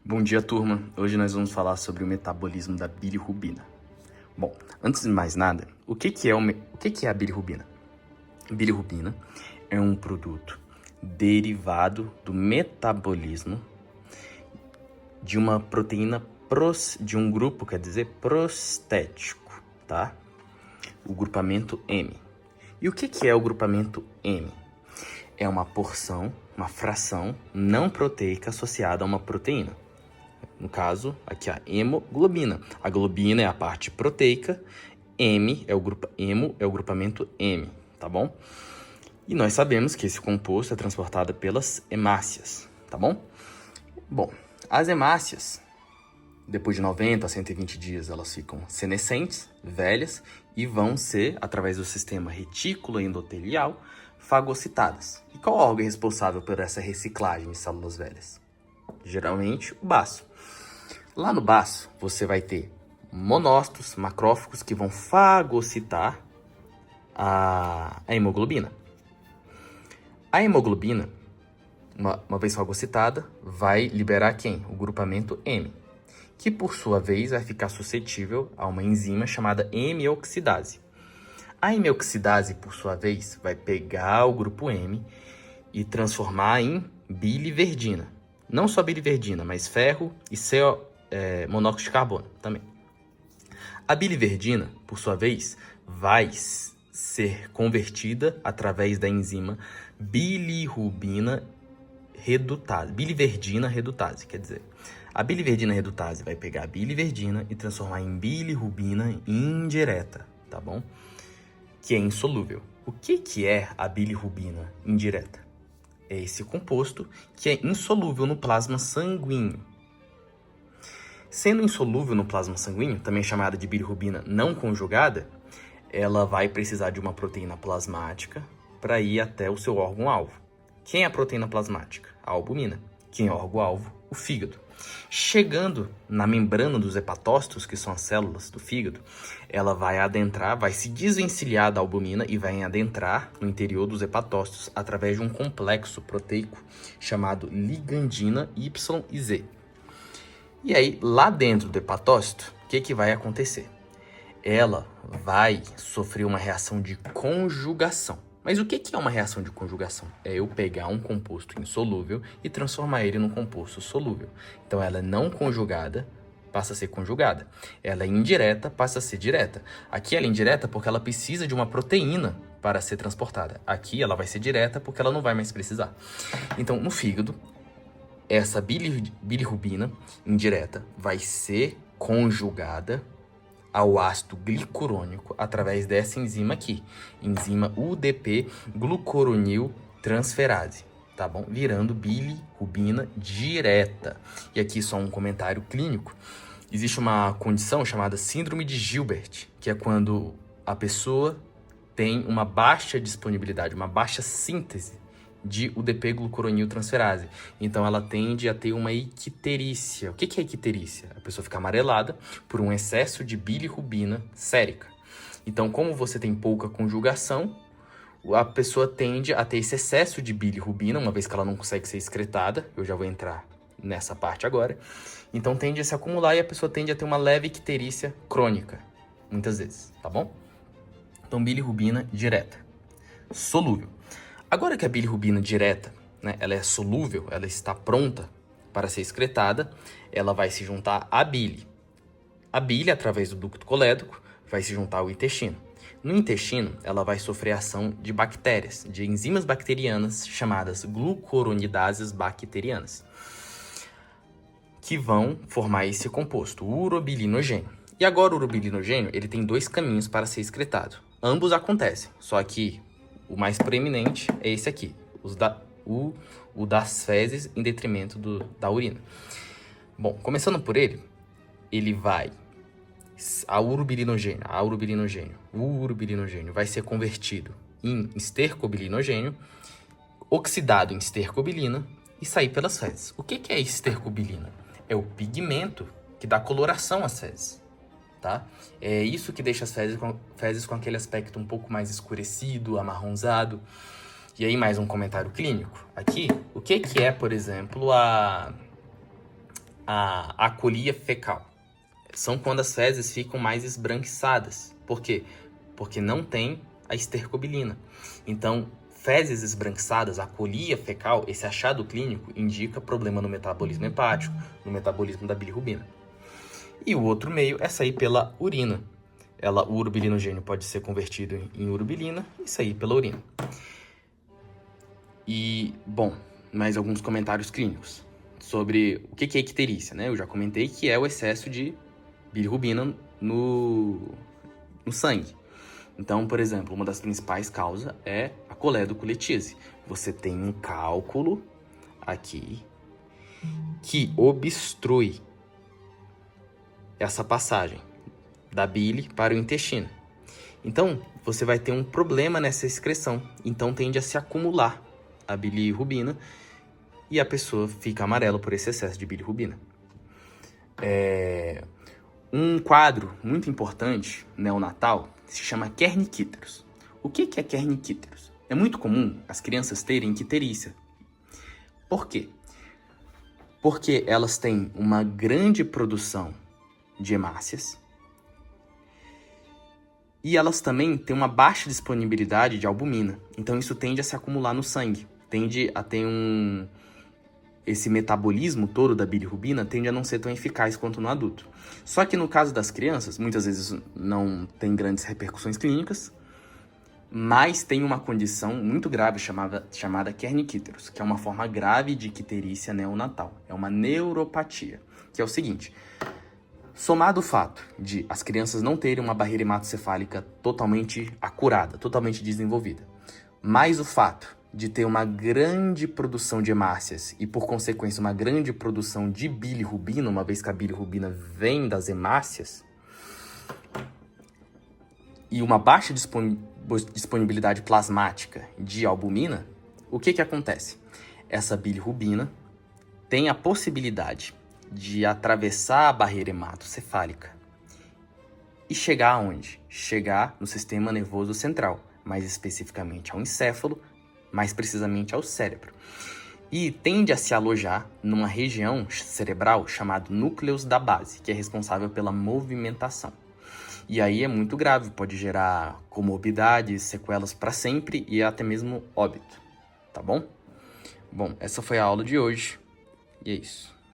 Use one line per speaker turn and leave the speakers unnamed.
Bom dia, turma. Hoje nós vamos falar sobre o metabolismo da bilirrubina. Bom, antes de mais nada, o que é a bilirrubina? Bilirrubina é um produto derivado do metabolismo de uma proteína de um grupo, quer dizer, prostético, tá? O grupamento M. E o que é o grupamento M? É uma porção, uma fração não proteica associada a uma proteína. No caso, aqui a hemoglobina. A globina é a parte proteica, M é o grupamento M, tá bom? E nós sabemos que esse composto é transportado pelas hemácias, tá bom? Bom, as hemácias, depois de 90 a 120 dias, elas ficam senescentes, velhas, e vão ser, através do sistema retículo endotelial, fagocitadas. E qual órgão é responsável por essa reciclagem de células velhas? Geralmente, o baço. Lá no baço, você vai ter monócitos, macrófagos, que vão fagocitar a hemoglobina. A hemoglobina, uma vez fagocitada, vai liberar quem? O grupamento M, que por sua vez vai ficar suscetível a uma enzima chamada hemioxidase. A hemioxidase, por sua vez, vai pegar o grupo M e transformar em biliverdina. Não só biliverdina, mas ferro e monóxido de carbono também. A biliverdina, por sua vez, vai ser convertida através da enzima bilirrubina redutase. Biliverdina redutase, quer dizer, a biliverdina redutase vai pegar a biliverdina e transformar em bilirrubina indireta, tá bom? Que é insolúvel. O que é a bilirrubina indireta? É esse composto que é insolúvel no plasma sanguíneo. Sendo insolúvel no plasma sanguíneo, também chamada de bilirrubina não conjugada, ela vai precisar de uma proteína plasmática para ir até o seu órgão-alvo. Quem é a proteína plasmática? A albumina. Quem é o órgão-alvo? O fígado. Chegando na membrana dos hepatócitos, que são as células do fígado, ela vai adentrar, vai se desvencilhar da albumina e vai adentrar no interior dos hepatócitos através de um complexo proteico chamado ligandina Y e Z. E aí, lá dentro do hepatócito, o que vai acontecer? Ela vai sofrer uma reação de conjugação. Mas o que é uma reação de conjugação? É eu pegar um composto insolúvel e transformar ele num composto solúvel. Então, ela é não conjugada passa a ser conjugada. Ela é indireta, passa a ser direta. Aqui ela é indireta porque ela precisa de uma proteína para ser transportada. Aqui ela vai ser direta porque ela não vai mais precisar. Então, no fígado, essa bilirrubina indireta vai ser conjugada ao ácido glicurônico através dessa enzima aqui, enzima UDP glucuronil transferase, tá bom? Virando bilirrubina direta. E aqui só um comentário clínico. Existe uma condição chamada síndrome de Gilbert, que é quando a pessoa tem uma baixa disponibilidade, uma baixa síntese de UDP glucuronil transferase. Então, ela tende a ter uma icterícia. O que é icterícia? A pessoa fica amarelada por um excesso de bilirrubina sérica. Então, como você tem pouca conjugação, a pessoa tende a ter esse excesso de bilirrubina, uma vez que ela não consegue ser excretada. Eu já vou entrar nessa parte agora. Então, tende a se acumular e a pessoa tende a ter uma leve icterícia crônica, muitas vezes, tá bom? Então, bilirrubina direta. Solúvel. Agora que a bilirrubina direta, né, ela é solúvel, ela está pronta para ser excretada, ela vai se juntar à bile. A bile, através do ducto colédoco, vai se juntar ao intestino. No intestino, ela vai sofrer ação de bactérias, de enzimas bacterianas chamadas glucoronidases bacterianas, que vão formar esse composto, o urobilinogênio. E agora o urobilinogênio, ele tem dois caminhos para ser excretado. Ambos acontecem, só que o mais proeminente é esse aqui, o das fezes em detrimento da urina. Bom, começando por ele vai, o urobilinogênio vai ser convertido em estercobilinogênio, oxidado em estercobilina e sair pelas fezes. O que é estercobilina? É o pigmento que dá coloração às fezes. Tá? É isso que deixa as fezes com aquele aspecto um pouco mais escurecido, amarronzado. E aí, mais um comentário clínico. Aqui, o que é, por exemplo, a acolia fecal. São quando as fezes ficam mais esbranquiçadas. Por quê? Porque não tem a estercobilina. Então, fezes esbranquiçadas, acolia fecal, esse achado clínico indica problema no metabolismo hepático, no metabolismo da bilirrubina. E o outro meio é sair pela urina. O urobilinogênio pode ser convertido em urobilina e sair pela urina. E, bom, mais alguns comentários clínicos sobre o que é icterícia, né? Eu já comentei que é o excesso de bilirrubina no sangue. Então, por exemplo, uma das principais causas é a coledocoletise. Você tem um cálculo aqui que obstrui essa passagem da bile para o intestino. Então, você vai ter um problema nessa excreção. Então, tende a se acumular a bilirrubina e a pessoa fica amarela por esse excesso de bilirrubina. Um quadro muito importante neonatal se chama kernicterus. O que é kernicterus? É muito comum as crianças terem icterícia. Por quê? Porque elas têm uma grande produção de hemácias e elas também têm uma baixa disponibilidade de albumina. Então isso tende a se acumular no sangue, tende a ter esse metabolismo todo da bilirrubina tende a não ser tão eficaz quanto no adulto. Só que no caso das crianças, muitas vezes não tem grandes repercussões clínicas, mas tem uma condição muito grave chamada kernicterus, que é uma forma grave de icterícia neonatal. É uma neuropatia, que é o seguinte: somado o fato de as crianças não terem uma barreira hematocefálica totalmente acurada, totalmente desenvolvida, mais o fato de ter uma grande produção de hemácias e, por consequência, uma grande produção de bilirrubina, uma vez que a bilirrubina vem das hemácias, e uma baixa disponibilidade plasmática de albumina, o que acontece? Essa bilirrubina tem a possibilidade de atravessar a barreira hematocefálica e chegar aonde? Chegar no sistema nervoso central, mais especificamente ao encéfalo, mais precisamente ao cérebro. E tende a se alojar numa região cerebral chamada núcleus da base, que é responsável pela movimentação. E aí é muito grave, pode gerar comorbidades, sequelas para sempre e até mesmo óbito, tá bom? Bom, essa foi a aula de hoje e é isso.